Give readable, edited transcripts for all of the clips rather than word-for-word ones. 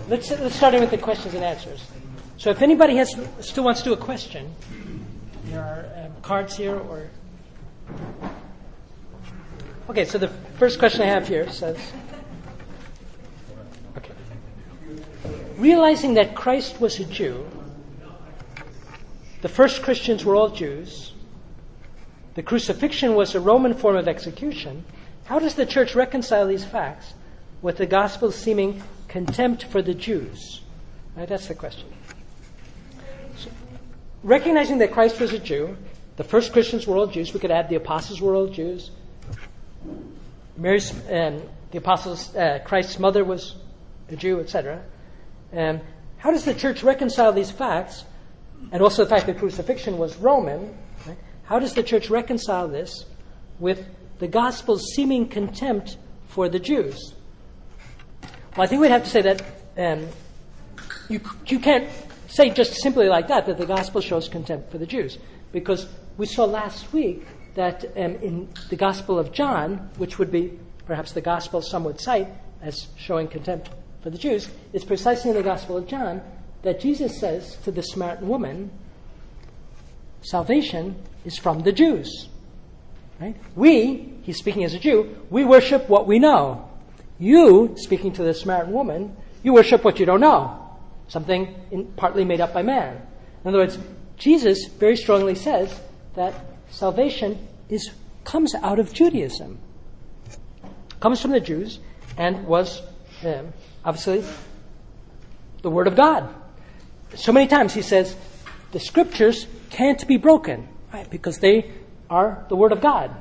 let's start in with the questions and answers. So if anybody still wants to do a question, there are cards here or... Okay, so the first question I have here says... Okay. Realizing that Christ was a Jew, the first Christians were all Jews, the crucifixion was a Roman form of execution, how does the church reconcile these facts with the gospel's seeming contempt for the Jews? Right, that's the question. So, recognizing that Christ was a Jew, the first Christians were all Jews. We could add the apostles were all Jews. Christ's mother was a Jew, etc. How does the church reconcile these facts, and also the fact that crucifixion was Roman? Right? How does the church reconcile this with the gospel's seeming contempt for the Jews? Well, I think we'd have to say that you can't say just simply like that the gospel shows contempt for the Jews, because we saw last week that in the Gospel of John, which would be perhaps the gospel some would cite as showing contempt for the Jews, it's precisely in the Gospel of John that Jesus says to the Samaritan woman, salvation is from the Jews. Right? He's speaking as a Jew, we worship what we know. You, speaking to the Samaritan woman, you worship what you don't know, something partly made up by man. In other words, Jesus very strongly says that salvation comes out of Judaism, comes from the Jews, and was obviously the Word of God. So many times he says the Scriptures can't be broken, right? Because they are the Word of God.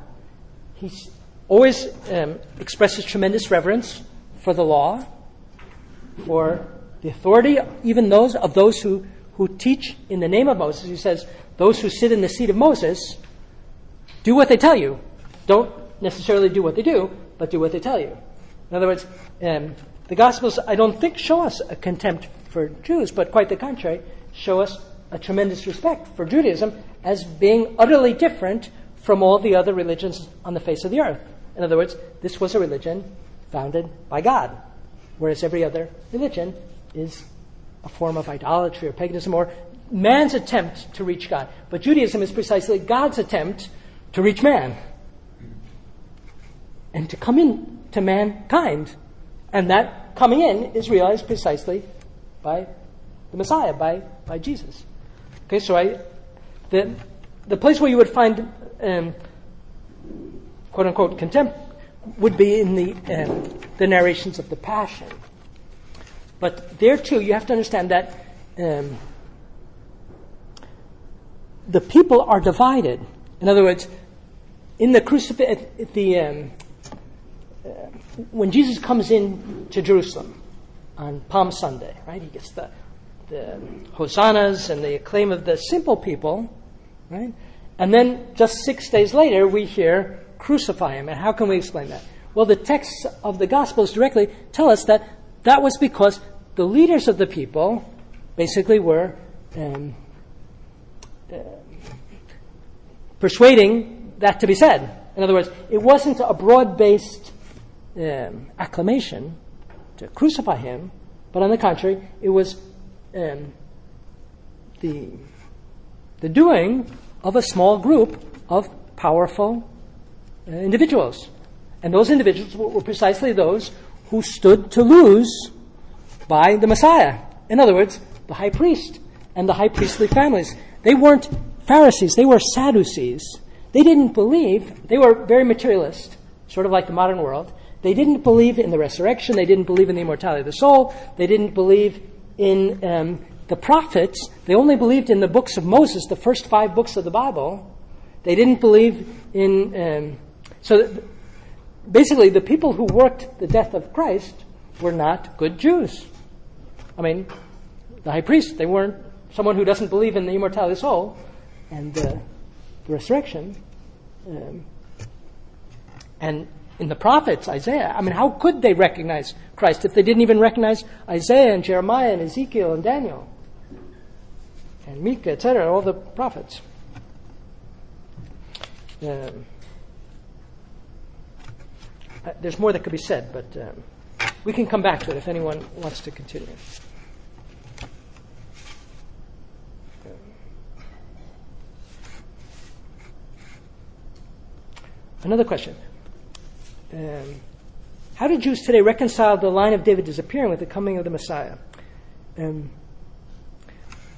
He always expresses tremendous reverence for the law, for the authority, even those who teach in the name of Moses. He says, those who sit in the seat of Moses, do what they tell you. Don't necessarily do what they do, but do what they tell you. In other words, the Gospels, I don't think, show us a contempt for Jews, but quite the contrary, show us a tremendous respect for Judaism as being utterly different from all the other religions on the face of the earth. In other words, this was a religion founded by God, whereas every other religion is a form of idolatry or paganism or man's attempt to reach God. But Judaism is precisely God's attempt to reach man and to come in to mankind. And that coming in is realized precisely by the Messiah, by Jesus. Okay, so the place where you would find quote-unquote contempt would be in the narrations of the Passion. But there too, you have to understand that the people are divided. In other words, in the crucifixion, when Jesus comes in to Jerusalem on Palm Sunday, right? He gets the hosannas and the acclaim of the simple people, right? And then just 6 days later, we hear, crucify him. And how can we explain that? Well, the texts of the Gospels directly tell us that was because the leaders of the people basically were persuading that to be said. In other words, it wasn't a broad-based acclamation to crucify him, but on the contrary, it was the doing of a small group of powerful individuals. And those individuals were precisely those who stood to lose by the Messiah. In other words, the high priest and the high priestly families. They weren't Pharisees, they were Sadducees. They didn't believe, they were very materialist, sort of like the modern world. They didn't believe in the resurrection, they didn't believe in the immortality of the soul, they didn't believe in the prophets. They only believed in the books of Moses, the first 5 books of the Bible. They didn't believe in... basically, the people who worked the death of Christ were not good Jews. I mean, the high priest, they weren't someone who doesn't believe in the immortality of the soul and the resurrection. And in the prophets, Isaiah, I mean, how could they recognize Christ if they didn't even recognize Isaiah and Jeremiah and Ezekiel and Daniel and Micah, etc., all the prophets? There's more that could be said, but We can come back to it if anyone wants to continue. Another question. How do Jews today reconcile the line of David disappearing with the coming of the Messiah?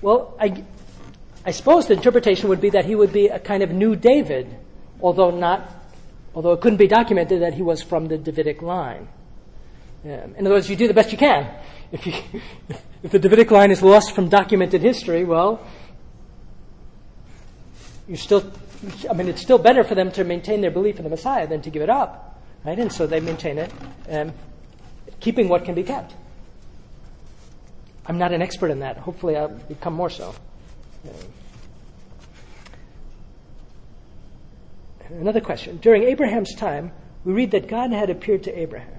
Well, I suppose the interpretation would be that he would be a kind of new David, although it couldn't be documented that he was from the Davidic line. In other words, you do the best you can. If the Davidic line is lost from documented history, well, it's still better for them to maintain their belief in the Messiah than to give it up, right? And so they maintain it, keeping what can be kept. I'm not an expert in that. Hopefully I'll become more so. Another question. During Abraham's time, we read that God had appeared to Abraham.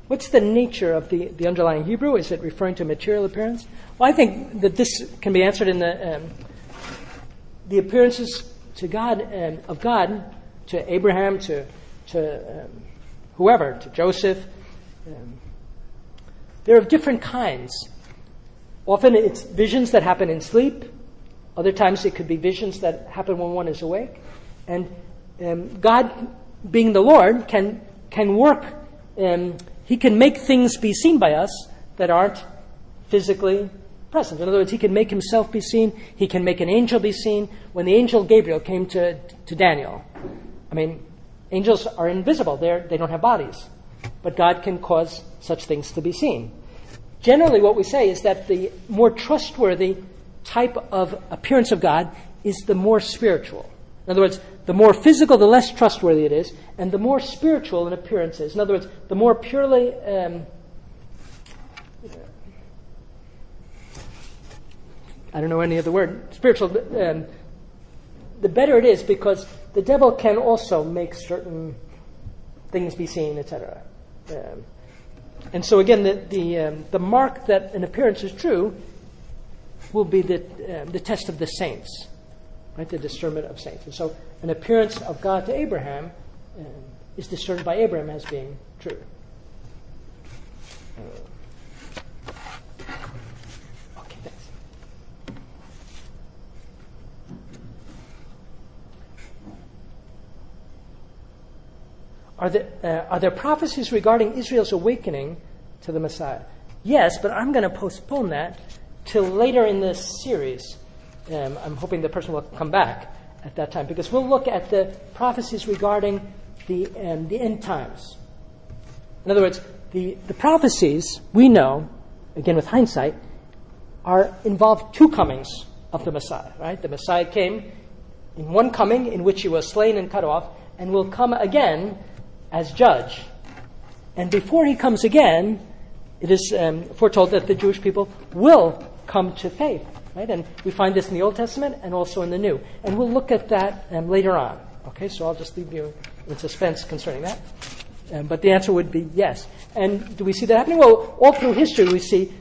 What's the nature of the underlying Hebrew? Is it referring to material appearance? Well, I think that this can be answered in the appearances to God, of God to Abraham, to whoever, to Joseph. They're of different kinds. Often it's visions that happen in sleep. Other times it could be visions that happen when one is awake. And God, being the Lord, can work. He can make things be seen by us that aren't physically present. In other words, he can make himself be seen. He can make an angel be seen. When the angel Gabriel came to Daniel, angels are invisible. They don't have bodies. But God can cause such things to be seen. Generally, what we say is that the more trustworthy type of appearance of God is the more spiritual. In other words, the more physical, the less trustworthy it is, and the more spiritual an appearance is. In other words, the more purely I don't know any other word, spiritual, the better it is, because the devil can also make certain things be seen, etc. And so again, the mark that an appearance is true will be the test of the saints, right? The discernment of saints. And so an appearance of God to Abraham is discerned by Abraham as being true. Okay, thanks. Are there prophecies regarding Israel's awakening to the Messiah? Yes, but I'm going to postpone that till later in this series. I'm hoping the person will come back at that time, because we'll look at the prophecies regarding the end times. In other words, the prophecies we know, again with hindsight, involve two comings of the Messiah. Right? The Messiah came in one coming in which he was slain and cut off, and will come again as judge. And before he comes again, it is foretold that the Jewish people will come to faith. Right? And we find this in the Old Testament and also in the New. And we'll look at that later on. Okay, so I'll just leave you in suspense concerning that. But the answer would be yes. And do we see that happening? Well, all through history we see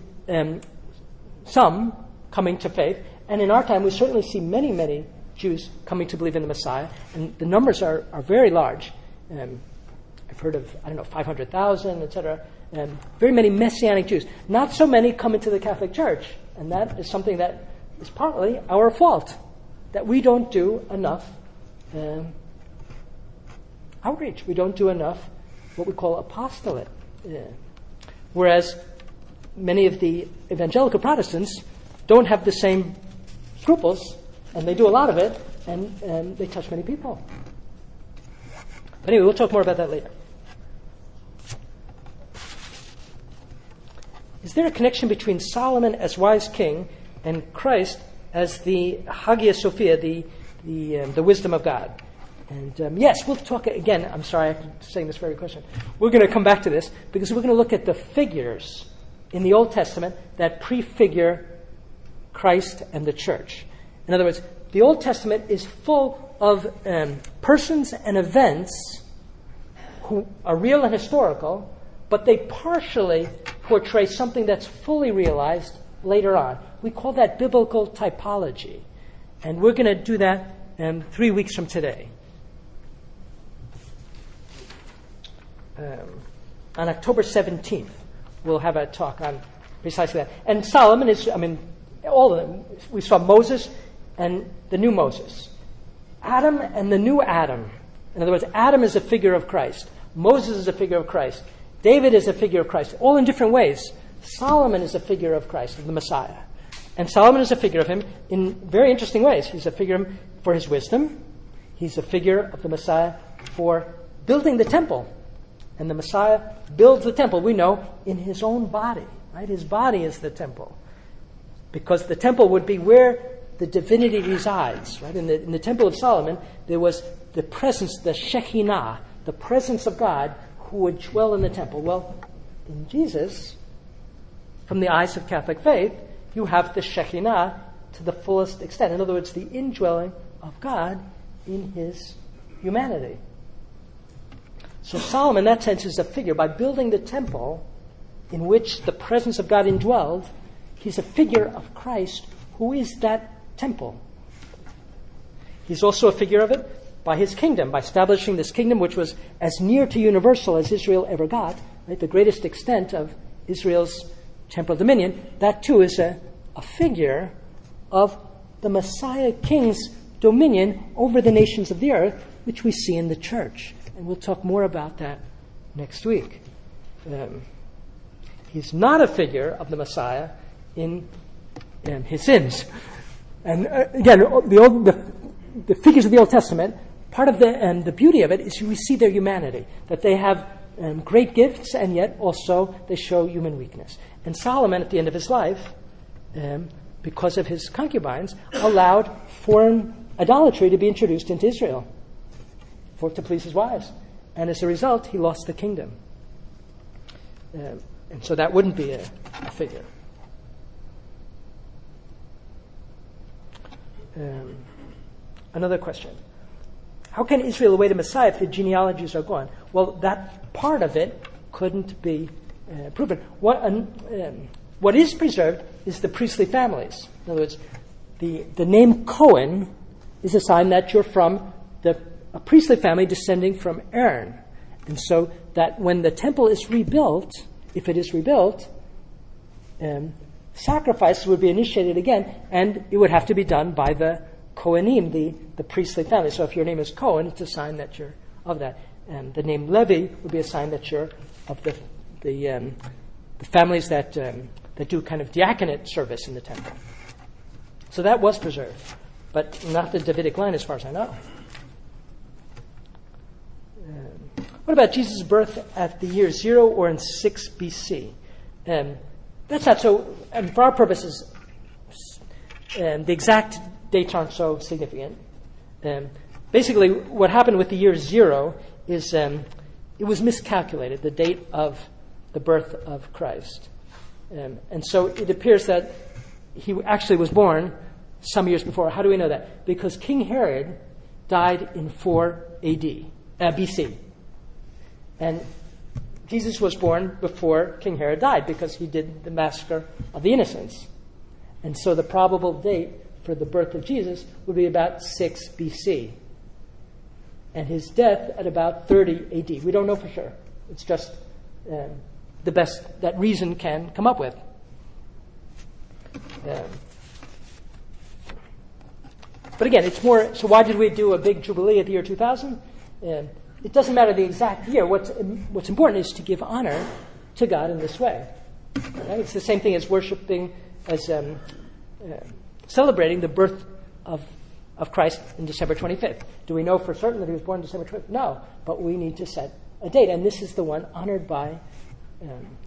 some coming to faith. And in our time we certainly see many, many Jews coming to believe in the Messiah. And the numbers are very large. I've heard of, 500,000, etc. Very many Messianic Jews. Not so many come into the Catholic Church. And that is something that is partly our fault, that we don't do enough outreach. We don't do enough what we call apostolate. Whereas many of the evangelical Protestants don't have the same scruples, and they do a lot of it, and they touch many people. But anyway, we'll talk more about that later. Is there a connection between Solomon as wise king and Christ as the Hagia Sophia, the wisdom of God? And yes, we'll talk again. I'm sorry, I'm saying this very question. We're going to come back to this because we're going to look at the figures in the Old Testament that prefigure Christ and the church. In other words, the Old Testament is full of persons and events who are real and historical, but they partially portray something that's fully realized later on. We call that biblical typology. And we're going to do that 3 weeks from today. On October 17th, we'll have a talk on precisely that. And Solomon is, all of them. We saw Moses and the new Moses. Adam and the new Adam. In other words, Adam is a figure of Christ. Moses is a figure of Christ. David is a figure of Christ, all in different ways. Solomon is a figure of Christ, of the Messiah. And Solomon is a figure of him in very interesting ways. He's a figure for his wisdom. He's a figure of the Messiah for building the temple. And the Messiah builds the temple, we know, in his own body. Right? His body is the temple. Because the temple would be where the divinity resides. Right? In the temple of Solomon, there was the presence, the Shekinah, the presence of God who would dwell in the temple. Well, in Jesus, from the eyes of Catholic faith, you have the Shekinah to the fullest extent. In other words, the indwelling of God in his humanity. So Solomon, in that sense, is a figure. By building the temple in which the presence of God indwelled, he's a figure of Christ who is that temple. He's also a figure of it by his kingdom, by establishing this kingdom which was as near to universal as Israel ever got, right? The greatest extent of Israel's temporal dominion. That too is a figure of the Messiah King's dominion over the nations of the earth, which we see in the church. And we'll talk more about that next week. He's not a figure of the Messiah in his sins. And again, the figures of the Old Testament, part of the beauty of it is we see their humanity, that they have great gifts and yet also they show human weakness. And Solomon, at the end of his life, because of his concubines, allowed foreign idolatry to be introduced into Israel to please his wives. And as a result, he lost the kingdom. And so that wouldn't be a figure. Another question. How can Israel await a Messiah if the genealogies are gone? Well, that part of it couldn't be proven. What is preserved is the priestly families. In other words, the name Cohen is a sign that you're from a priestly family descending from Aaron. And so that when the temple is rebuilt, if it is rebuilt, sacrifice would be initiated again, and it would have to be done by the Kohanim, the priestly family. So if your name is Cohen, it's a sign that you're of that. And the name Levi would be a sign that you're of the families that do kind of diaconate service in the temple. So that was preserved, but not the Davidic line as far as I know. What about Jesus' birth at the year 0 or in 6 BC? That's not so, and for our purposes, the exact dates aren't so significant. Basically, what happened with the year 0 is it was miscalculated, the date of the birth of Christ. And so it appears that he actually was born some years before. How do we know that? Because King Herod died in 4 BC. And Jesus was born before King Herod died because he did the massacre of the innocents. And so the probable date for the birth of Jesus would be about 6 BC. And his death at about 30 AD. We don't know for sure. It's just the best that reason can come up with. But again, it's more, so why did we do a big jubilee at the year 2000? It doesn't matter the exact year. What's important is to give honor to God in this way. Right? It's the same thing as worshiping, as celebrating the birth of Christ in December 25th. Do we know for certain that he was born December 25th? No, but we need to set a date, and this is the one honored by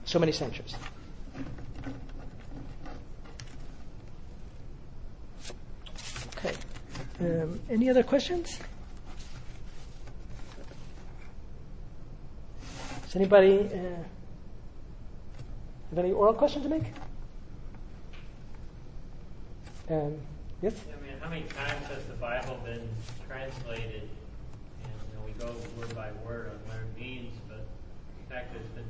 so many centuries. Okay. Any other questions? Does anybody have any oral questions to make? Yes? I mean, how many times has the Bible been translated? And we go word by word on what it means, but the fact that it's been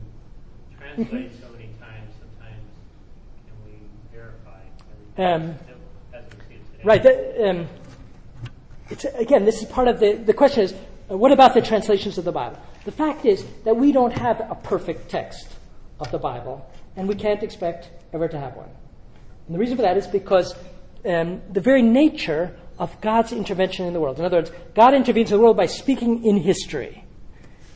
translated so many times, sometimes can we verify everything as we see it today? Right. Again, this is part of the question is, what about the translations of the Bible? The fact is that we don't have a perfect text of the Bible, and we can't expect ever to have one. And the reason for that is because the very nature of God's intervention in the world. In other words, God intervenes in the world by speaking in history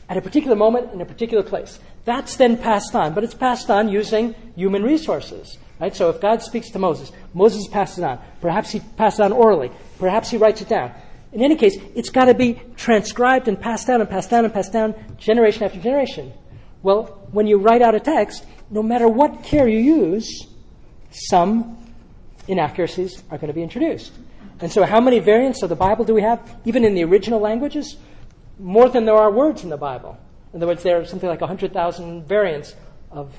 at a particular moment in a particular place. That's then passed on, but it's passed on using human resources. Right? So if God speaks to Moses, Moses passes it on. Perhaps he passes it on orally. Perhaps he writes it down. In any case, it's got to be transcribed and passed down and passed down and passed down generation after generation. Well, when you write out a text, no matter what care you use, some inaccuracies are going to be introduced. And so how many variants of the Bible do we have, even in the original languages? More than there are words in the Bible. In other words, there are something like 100,000 variants of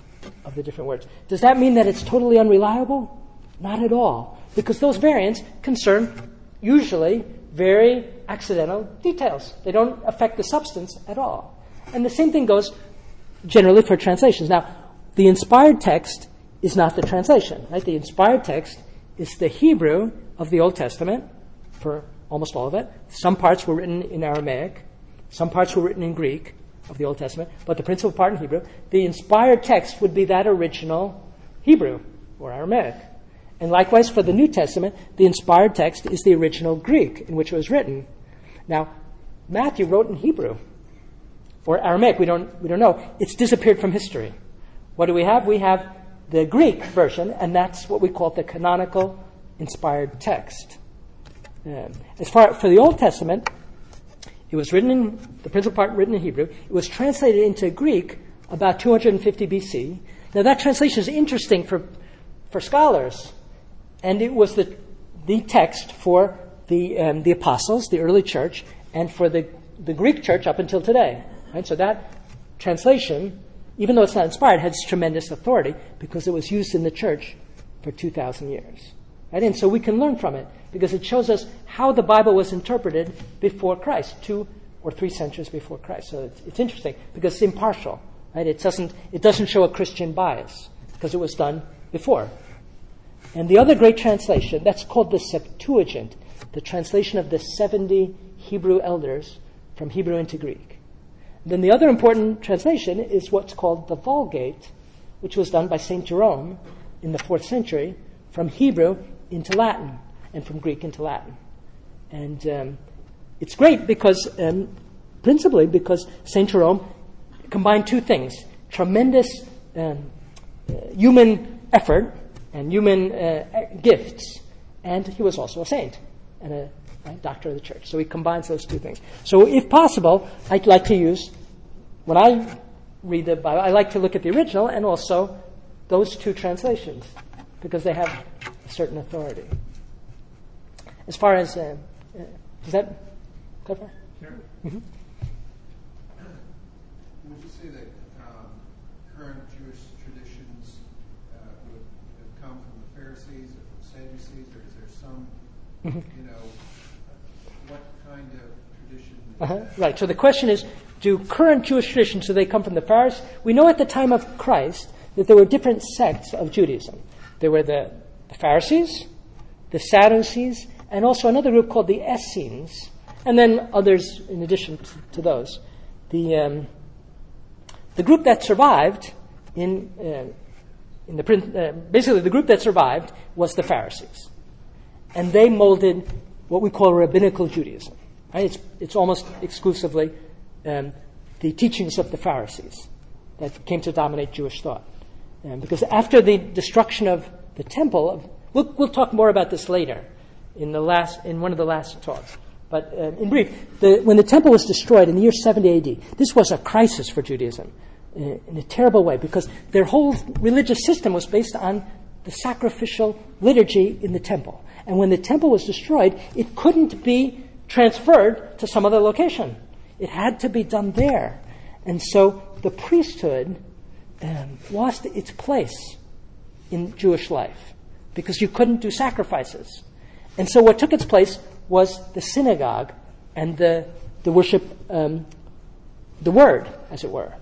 the different words. Does that mean that it's totally unreliable? Not at all. Because those variants concern usually very accidental details. They don't affect the substance at all. And the same thing goes generally for translations. Now, the inspired text is not the translation. Right? The inspired text is the Hebrew of the Old Testament, for almost all of it. Some parts were written in Aramaic. Some parts were written in Greek of the Old Testament, but the principal part in Hebrew. The inspired text would be that original Hebrew or Aramaic. And likewise for the New Testament, the inspired text is the original Greek in which it was written. Now, Matthew wrote in Hebrew or Aramaic. We don't know. It's disappeared from history. What do we have? We have the Greek version, and that's what we call the canonical inspired text. As far for the Old Testament, it was written in the principal part written in Hebrew. It was translated into Greek about 250 BC. Now that translation is interesting for scholars, and it was the text for the apostles, the early church, and for the Greek church up until today. Right? So that translation, even though it's not inspired, has tremendous authority because it was used in the church for 2,000 years. Right? And so we can learn from it because it shows us how the Bible was interpreted before Christ, 2 or 3 centuries before Christ. So it's interesting because it's impartial. Right? It doesn't show a Christian bias because it was done before. And the other great translation, that's called the Septuagint, the translation of the 70 Hebrew elders from Hebrew into Greek. Then the other important translation is what's called the Vulgate, which was done by St. Jerome in the 4th century from Hebrew into Latin and from Greek into Latin. And it's great because, principally because St. Jerome combined two things, tremendous human effort and human gifts, and he was also a saint and a doctor of the church. So he combines those two things. So if possible, I'd like to use, when I read the Bible, I like to look at the original and also those two translations because they have a certain authority. As far as, does that clarify? Sure. Mm-hmm. Would you say that current Jewish traditions would have come from the Pharisees or from Sadducees, or is there some, what kind of tradition? Right. So the question is, do current Jewish traditions, do they come from the Pharisees? We know at the time of Christ that there were different sects of Judaism. There were the Pharisees, the Sadducees, and also another group called the Essenes, and then others in addition to those. The group that survived basically the group that survived was the Pharisees, and they molded what we call rabbinical Judaism. Right? It's almost exclusively the teachings of the Pharisees that came to dominate Jewish thought, because after the destruction of the temple, we'll talk more about this later in one of the last talks. But in brief, when the temple was destroyed in the year 70 AD, this was a crisis for Judaism in a terrible way because their whole religious system was based on the sacrificial liturgy in the temple. And when the temple was destroyed, it couldn't be transferred to some other location. It had to be done there. And so the priesthood lost its place in Jewish life because you couldn't do sacrifices. And so what took its place was the synagogue and the worship, the word, as it were.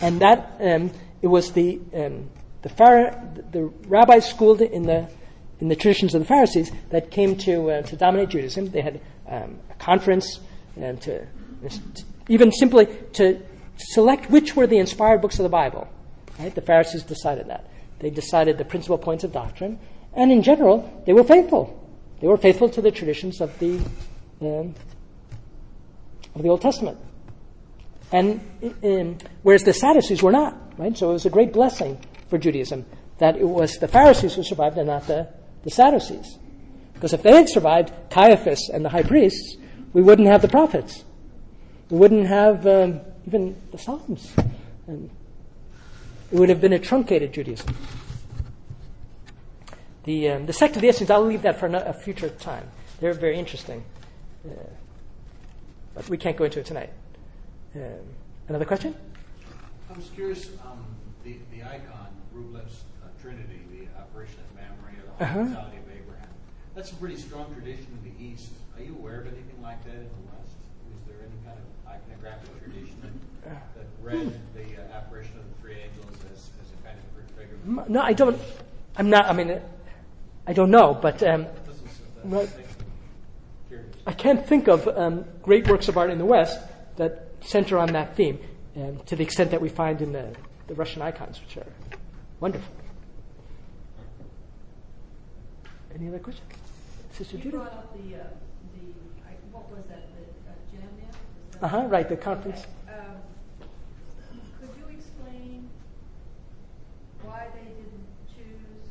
And that it was the rabbis schooled in the traditions of the Pharisees that came to dominate Judaism. They had a conference even simply to select which were the inspired books of the Bible. Right? The Pharisees decided that. They decided the principal points of doctrine, and in general, they were faithful. They were faithful to the traditions of the Old Testament. And whereas the Sadducees were not, right? So it was a great blessing for Judaism that it was the Pharisees who survived and not the Sadducees. Because if they had survived Caiaphas and the high priests, we wouldn't have the prophets. We wouldn't have even the Psalms. And it would have been a truncated Judaism. The sect of the Essenes, I'll leave that for a future time. They're very interesting. But we can't go into it tonight. Another question? I was curious, the icon, Rublev's Trinity, the operation of Mamre, or the hospitality of Abraham, that's a pretty strong tradition in the East. Are you aware of anything like that in the West? Is there any kind of iconographic tradition that read the apparition of the three angels as a kind of prefigurement? No, I don't. I'm not. I mean, I don't know, but I can't think of great works of art in the West that center on that theme, to the extent that we find in the Russian icons, which are wonderful. Any other questions? Sister You Judy? brought up what was that, the Jamnia? Right, the conference. Okay. Could you explain why they didn't choose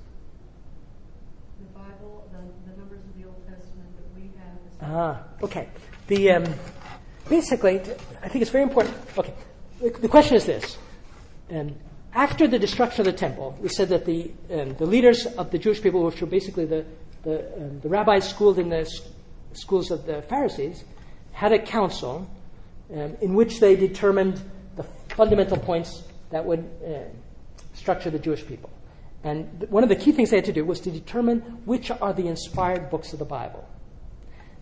the Bible, the numbers of the Old Testament that we have? Okay. Basically, I think it's very important. Okay, the question is this. After the destruction of the temple, we said that the leaders of the Jewish people, which were basically the rabbis schooled in the schools of the Pharisees, had a council in which they determined the fundamental points that would structure the Jewish people. And one of the key things they had to do was to determine which are the inspired books of the Bible.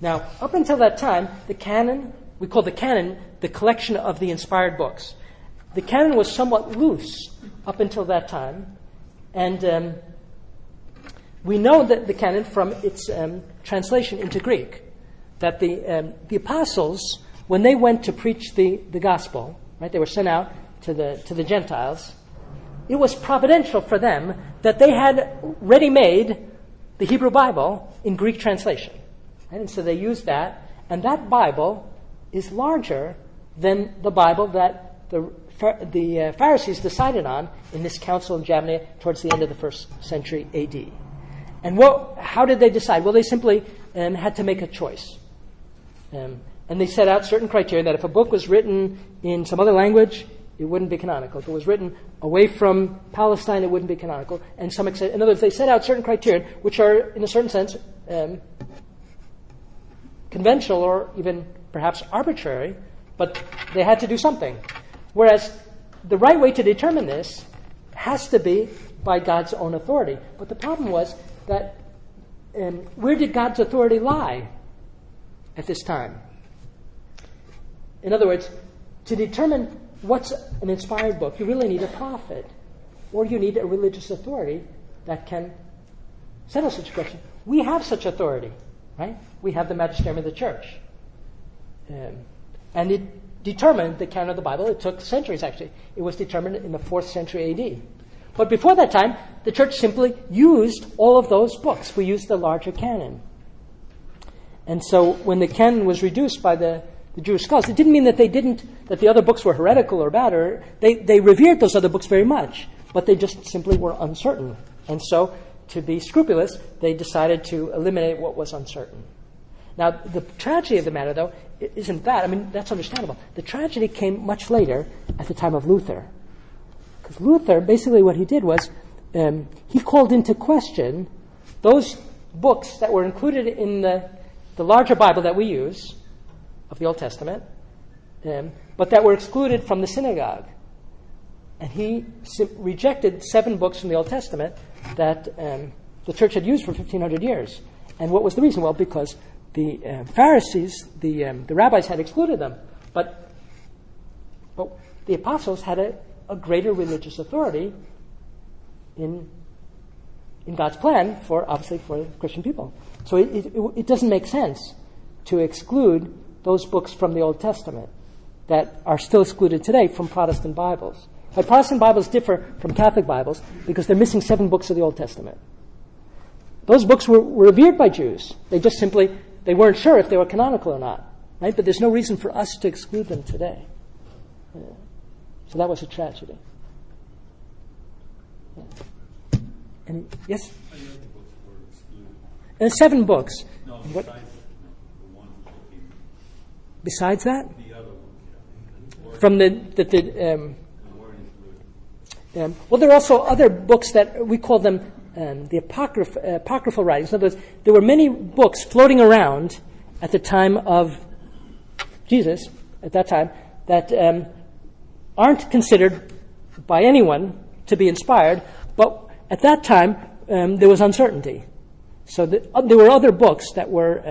Now, up until that time, the canon, we call the canon the collection of the inspired books. The canon was somewhat loose up until that time, and we know that the canon from its translation into Greek, that the apostles, when they went to preach the gospel, right, they were sent out to the Gentiles. It was providential for them that they had ready-made the Hebrew Bible in Greek translation, right? And so they used that, and that Bible is larger than the Bible that the Pharisees decided on in this council in Jamnia towards the end of the 1st century A.D. And how did they decide? Well, they simply had to make a choice. And they set out certain criteria that if a book was written in some other language, it wouldn't be canonical. If it was written away from Palestine, it wouldn't be canonical. And in other words, they set out certain criteria which are, in a certain sense, conventional or even perhaps arbitrary, but they had to do something. Whereas the right way to determine this has to be by God's own authority. But the problem was that where did God's authority lie at this time? In other words, to determine what's an inspired book, you really need a prophet, or you need a religious authority that can settle such a question. We have such authority, right? We have the magisterium of the church. And it determined the canon of the Bible. It took centuries, actually. It was determined in the 4th century A.D. But before that time, the church simply used all of those books. We used the larger canon. And so when the canon was reduced by the Jewish scholars, it didn't mean that that the other books were heretical or bad, or they revered those other books very much, but they just simply were uncertain. And so, to be scrupulous, they decided to eliminate what was uncertain. Now, the tragedy of the matter, though, isn't that. I mean, that's understandable. The tragedy came much later, at the time of Luther. Because Luther, basically what he did was, he called into question those books that were included in the larger Bible that we use, of the Old Testament, but that were excluded from the synagogue. And he rejected 7 books from the Old Testament that the church had used for 1,500 years. And what was the reason? Well, because the Pharisees, the rabbis had excluded them. But the apostles had a greater religious authority in God's plan obviously for Christian people. So it doesn't make sense to exclude those books from the Old Testament that are still excluded today from Protestant Bibles. But Protestant Bibles differ from Catholic Bibles because they're missing 7 books of the Old Testament. Those books were revered by Jews. They just simply, they weren't sure if they were canonical or not. Right? But there's no reason for us to exclude them today. Yeah. So that was a tragedy. Yeah. And, yes? How many other books were excluded? 7 books. No, And besides what, the ones that came, besides that? the other ones, yeah. From the weren't included. well, there are also other books that we call them the apocryphal writings. In other words, there were many books floating around at the time of Jesus, at that time, that aren't considered by anyone to be inspired, but at that time there was uncertainty. So there were other books that were,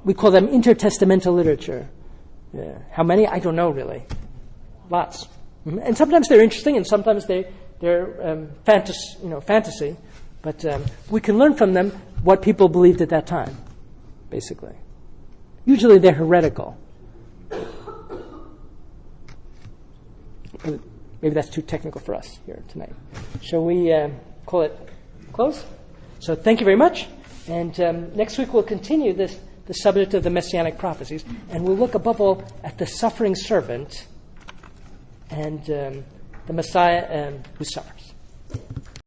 we call them intertestamental literature. How many? I don't know really. Lots. And sometimes they're interesting, and sometimes they're fantasy. But we can learn from them what people believed at that time, basically. Usually they're heretical. Maybe that's too technical for us here tonight. Shall we call it close? So thank you very much. And next week we'll continue the subject of the Messianic prophecies, and we'll look above all at the suffering servant and the Messiah who suffers.